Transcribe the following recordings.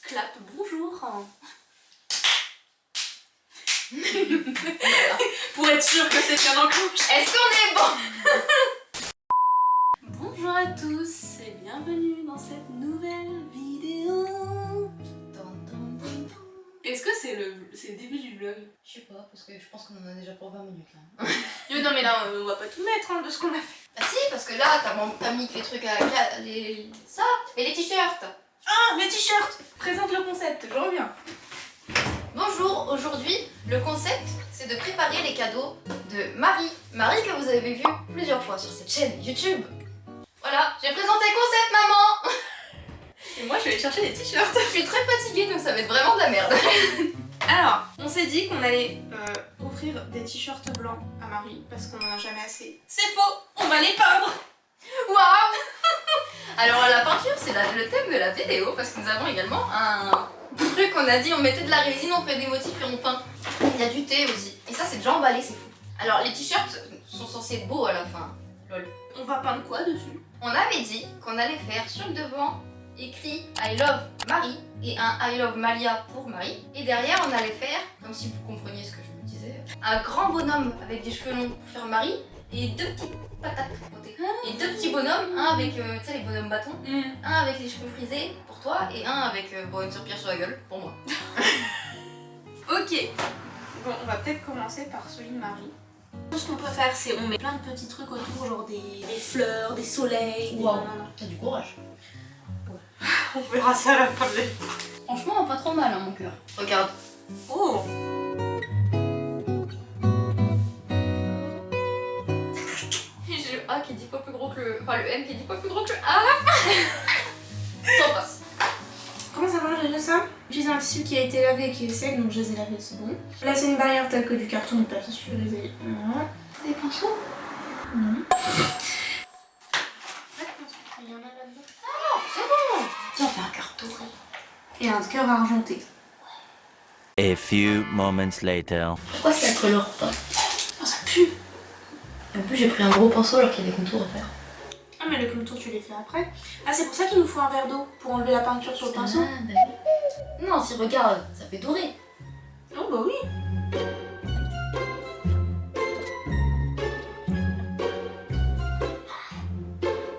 Clap bonjour. Pour être sûr que c'est bien enclenché. Est-ce qu'on est bon? Bonjour à tous et bienvenue dans cette nouvelle vidéo. Est-ce que c'est le début du vlog? Je sais pas, parce que je pense qu'on en a déjà pour 20 minutes là. Yo, non mais là on va pas tout mettre hein, de ce qu'on a fait. Bah si, parce que là t'as mis que les trucs à ça, et les t-shirts. Ah, les t-shirts. Présente le concept, je reviens. Bonjour, aujourd'hui le concept c'est de préparer les cadeaux de Marie. Marie que vous avez vu plusieurs fois sur cette chaîne YouTube. Voilà, j'ai présenté le concept maman. Et moi je vais aller chercher les t-shirts. Je suis très fatiguée donc ça va être vraiment de la merde. Alors, on s'est dit qu'on allait offrir des t-shirts blancs à Marie parce qu'on en a jamais assez. C'est faux, on va les peindre. Waouh. Alors la peinture c'est le thème de la vidéo parce que nous avons également un truc qu'on a dit, on mettait de la résine, on fait des motifs et on peint. Il y a du thé aussi. Et ça c'est déjà emballé, c'est fou. Alors les t-shirts sont censés être beaux à la fin. Lol. On va peindre quoi dessus? On avait dit qu'on allait faire sur le devant écrit I love Marie et un I love Malia pour Marie. Et derrière on allait faire, comme si vous compreniez ce que je me disais, un grand bonhomme avec des cheveux longs pour faire Marie et deux petites patates à côté. Et deux petits bonhommes, un avec, tu sais les bonhommes bâtons, un avec les cheveux frisés pour toi et un avec une serpillère sur la gueule pour moi. Ok, bon on va peut-être commencer par celui de Marie. Tout ce qu'on peut faire c'est on met plein de petits trucs autour, genre des fleurs, des soleils, Wow. des... T'as du courage. On verra ça à la fin de l'épisode. Franchement pas trop mal hein, mon cœur. Regarde. Oh. J'ai le A qui est 10 fois plus gros que le... Enfin le M qui est 10 fois plus gros que le A à la fin. S'en passe. Comment ça marche déjà ça? J'utilise un tissu qui a été lavé et qui est sec, donc je les ai lavés, c'est bon. Placer une barrière telle que du carton ou de papier sulfurisé. Voilà. Des pinceaux? Non. Il y en a là-dedans. Ah c'est bon. Tiens on fait un cœur doré. Et un cœur argenté. A few moments later. Pourquoi ça colore pas? Oh ça pue! Et en plus j'ai pris un gros pinceau alors qu'il y a des contours à faire. Ah mais le contour tu les fais après. Ah c'est pour ça qu'il nous faut un verre d'eau pour enlever la peinture sur le pinceau. Ah, bah oui. Non, si regarde, ça fait doré. Oh bah oui.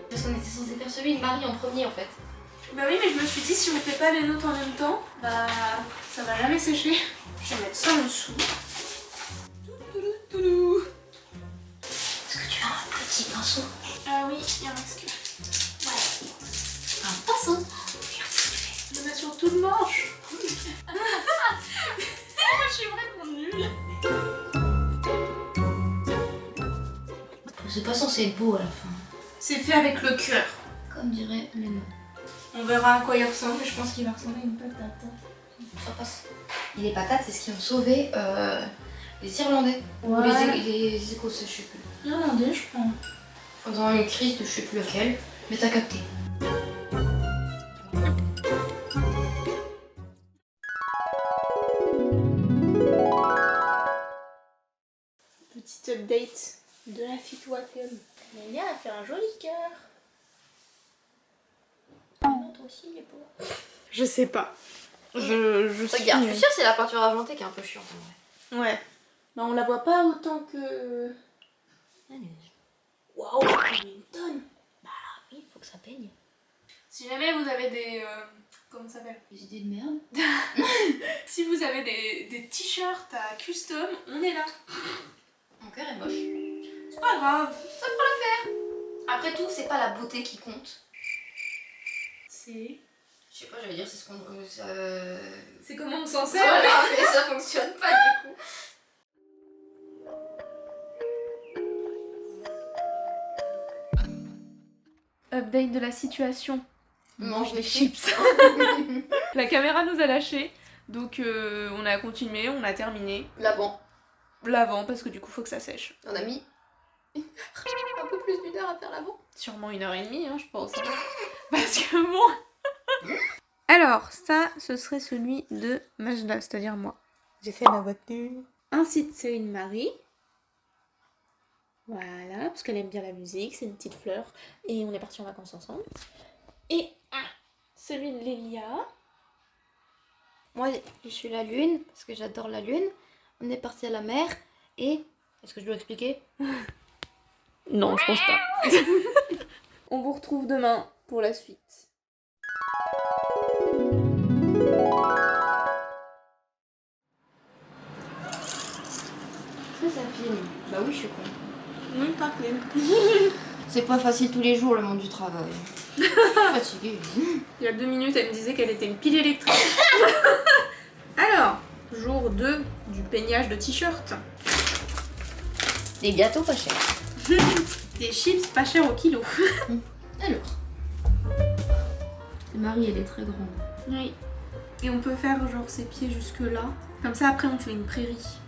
Parce qu'on était censé faire celui de Marie en premier en fait. Bah oui mais je me suis dit si on fait pas les nôtres en même temps, bah ça va jamais sécher. Je vais mettre ça en dessous. Touloulou. Est-ce que tu as un petit pinceau? Ah oui, il en reste que. Ouais. Un pinceau? Je le mets sur tout le manche. Moi je suis vraiment nulle. C'est pas censé être beau à la fin. C'est fait avec le cœur. Comme dirait Léna. On verra à quoi il ressemble, mais je pense qu'il va ressembler à une patate. Ça passe. Et les patates, c'est ce qui ont sauvé les Irlandais. Ou Ouais. les Écossais, je sais plus. Irlandais, je crois. Pendant une crise de je sais plus laquelle. Mais t'as capté. Petite update de la fille Wacom. Lélia a fait un joli cœur. Non, toi aussi, il est beau. Je sais pas. Je suis... Regarde, je suis sûre que c'est la peinture argentée qui est un peu chiante en vrai. Ouais. Bah on la voit pas autant que... Waouh, il y a une tonne. Bah oui, faut que ça peigne. Si jamais vous avez des... comment ça s'appelle? Des idées de merde. Si vous avez des t-shirts à custom, on est là. Mon cœur est moche. C'est pas grave. Ça pourra le faire. Après tout, c'est pas la beauté qui compte. C'est... Je sais pas, j'allais dire c'est ce qu'on... C'est comment on s'en sert. Voilà, mais ça fonctionne pas du coup. Update de la situation. Mange les chips. La caméra nous a lâché, donc on a continué, on a terminé. Là-bas, L'avant parce que du coup faut que ça sèche. on a mis un peu plus d'1 heure à faire l'avant. Sûrement 1h30 hein, je pense. Parce que bon... Alors ça, ce serait celui de Majda, c'est-à-dire moi. J'ai fait ma voiture. Ainsi de Céline Marie. Voilà, parce qu'elle aime bien la musique, c'est une petite fleur. Et on est partis en vacances ensemble. Et celui de Lélia. Moi, je suis la lune, parce que j'adore la lune. On est parti à la mer, et... Est-ce que je dois expliquer? Non, je pense pas. On vous retrouve demain pour la suite. Ça filme. Bah oui, je suis con. Oui, parfait. C'est pas facile tous les jours, le monde du travail. Je suis fatiguée. Il y a 2 minutes, elle me disait qu'elle était une pile électrique. Alors, jour 2 du peignage de t-shirt. Des gâteaux pas chers. Des chips pas chers au kilo. Alors. Marie, elle est très grande. Oui. Et on peut faire genre ses pieds jusque là. Comme ça, après, on fait une prairie.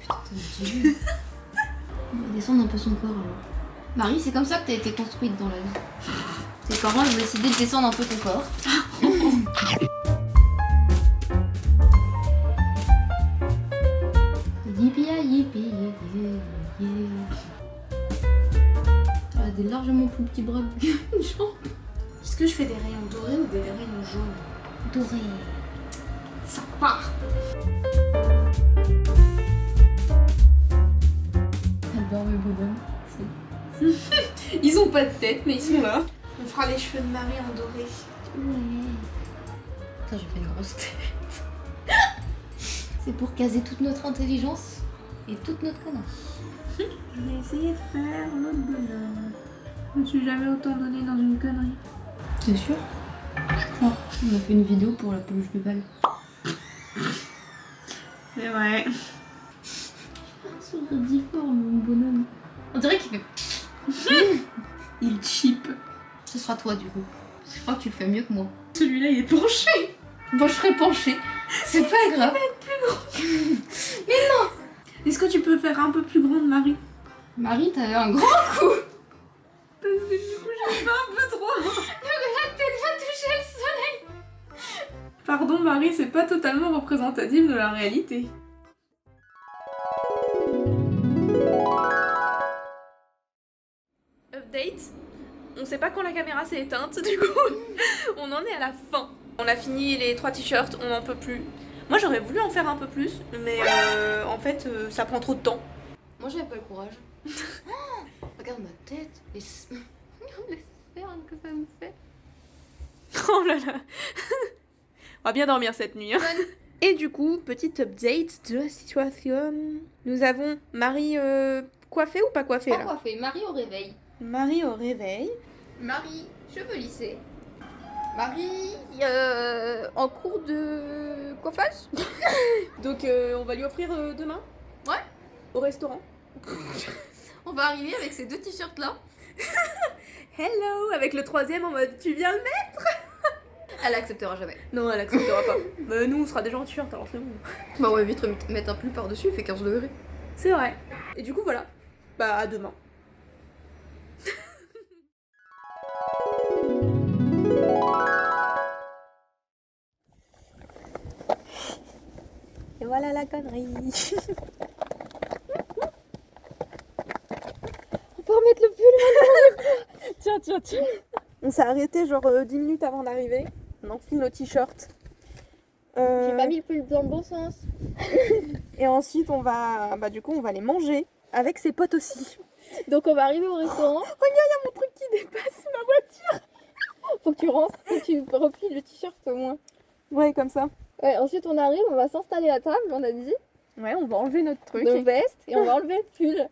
Putain, Dieu. On va descendre un peu son corps alors. Marie, c'est comme ça que t'as été construite dans la vie. Tes parents ont décidé de descendre un peu ton corps. Yippee yippee t'as des largement plus petits bras que une jambe. Est-ce que je fais des rayons dorés ou des rayons jaunes? Doré. Ça part. J'adore mes bonhommes. Ils ont pas de tête, mais ils sont là. On fera les cheveux de Marie en doré. Ouais. Putain, j'ai fait une grosse tête. C'est pour caser toute notre intelligence et toute notre connerie. Je vais essayer de faire l'autre bonhomme. Je me suis jamais autant donné dans une connerie. C'est sûr? Je crois. On a fait une vidéo pour la peluche de balle. C'est vrai. C'est difforme, mon bonhomme. On dirait qu'il fait... Il chip. Ce sera toi, du coup. Je crois que tu le fais mieux que moi. Celui-là, il est penché. Moi, je serai penchée. C'est pas grave. Est-ce que tu peux faire un peu plus grande, Marie? Marie, t'avais un grand coup. Parce que du coup, j'ai fait un peu trop. La tête va toucher le soleil. Pardon, Marie, c'est pas totalement représentatif de la réalité. Update. On sait pas quand la caméra s'est éteinte, du coup, on en est à la fin. On a fini les 3 t-shirts, on n'en peut plus. Moi, j'aurais voulu en faire un peu plus, mais en fait, ça prend trop de temps. Moi, j'avais pas le courage. Oh, regarde ma tête. Les cernes que ça me fait. Oh là là. On va bien dormir cette nuit. Hein. Et du coup, petite update de la situation. Nous avons Marie coiffée ou pas coiffée Pas là? coiffée. Marie au réveil. Marie au réveil. Marie, cheveux lissés. Marie, en cours de coiffage. Donc on va lui offrir demain. Ouais. Au restaurant. On va arriver avec ces 2 t-shirts là. Hello. Avec le 3e en mode tu viens le mettre? Elle acceptera jamais. Non, elle acceptera pas. Mais nous on sera déjà en t-shirt alors c'est bon. Bah on va vite mettre un pull par dessus, il fait 15 degrés. C'est vrai. Et du coup voilà. Bah à demain. Et voilà la connerie. On peut remettre le pull. Tiens. On s'est arrêté genre 10 minutes avant d'arriver. On enfile nos t-shirts. J'ai pas mis le pull dans le bon sens. Et ensuite on va du coup on va les manger avec ses potes aussi. Donc on va arriver au restaurant. Regarde, il y a mon truc qui dépasse ma voiture. Faut que tu rentres, faut que tu replies le t-shirt au moins. Ouais, comme ça. Ouais, ensuite on arrive, on va s'installer à table, on a dit. Ouais, on va enlever notre truc. Nos vestes et on va enlever le pull.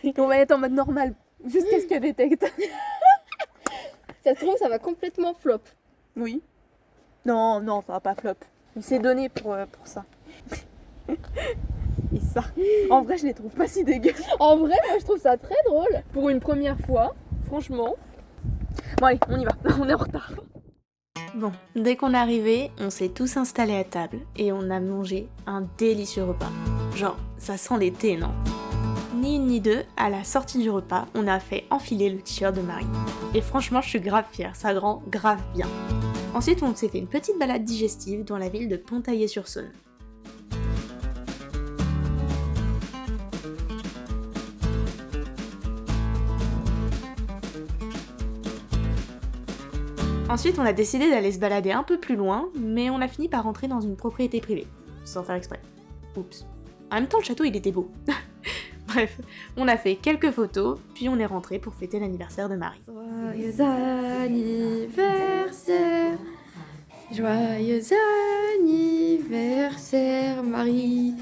Et on va être en mode normal jusqu'à ce qu'elle détecte. Ça se trouve, ça va complètement flop. Oui. Non, ça va pas flop. Il s'est donné pour ça. Et ça. En vrai, je les trouve pas si dégueux. En vrai, moi je trouve ça très drôle. Pour une première fois, franchement. Bon allez, on y va. On est en retard. Bon, dès qu'on est arrivé, on s'est tous installés à table et on a mangé un délicieux repas. Genre, ça sent l'été, non? Ni une ni deux, à la sortie du repas, on a fait enfiler le t-shirt de Marie. Et franchement, je suis grave fière, ça rend grave bien. Ensuite, on s'est fait une petite balade digestive dans la ville de Pontaillé-sur-Saône. Ensuite, on a décidé d'aller se balader un peu plus loin, mais on a fini par rentrer dans une propriété privée, sans faire exprès. Oups. En même temps, le château, il était beau. Bref, on a fait quelques photos, puis on est rentré pour fêter l'anniversaire de Marie. Joyeux anniversaire, joyeux anniversaire, Marie.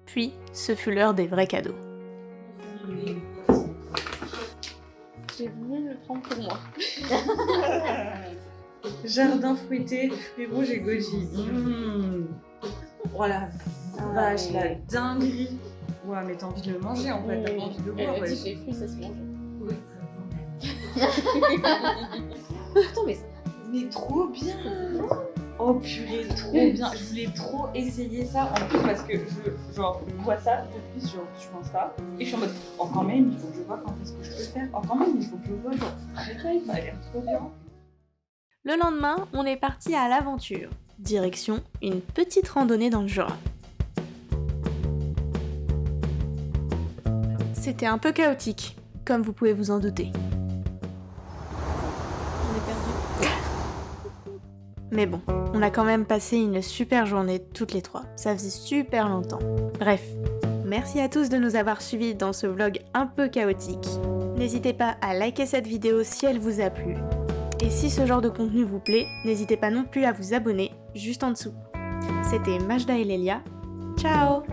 Puis, ce fut l'heure des vrais cadeaux. J'ai voulu le prendre pour moi. Jardin fruité, fruits rouges et goji. Voilà, vache, la dinguerie. Ouais, mais t'as envie de le manger en fait, t'as pas envie de le boire. Elle a Ouais. dit que les fruits ça se mange. Oui. Attends, mais Mais trop bien. Oh purée, trop bien. Je voulais trop essayer ça en plus parce que je vois ça depuis sur Insta et je suis en mode quand même il faut que je vois quand est-ce que je peux le faire. Quand même il faut que je vois genre après ça a l'air trop bien. Le lendemain, on est parti à l'aventure. Direction une petite randonnée dans le Jura. C'était un peu chaotique, comme vous pouvez vous en douter. on est perdu. Mais bon, on a quand même passé une super journée toutes les trois. Ça faisait super longtemps. Bref, merci à tous de nous avoir suivis dans ce vlog un peu chaotique. N'hésitez pas à liker cette vidéo si elle vous a plu. Et si ce genre de contenu vous plaît, n'hésitez pas non plus à vous abonner juste en dessous. C'était Majda et Lélia. Ciao!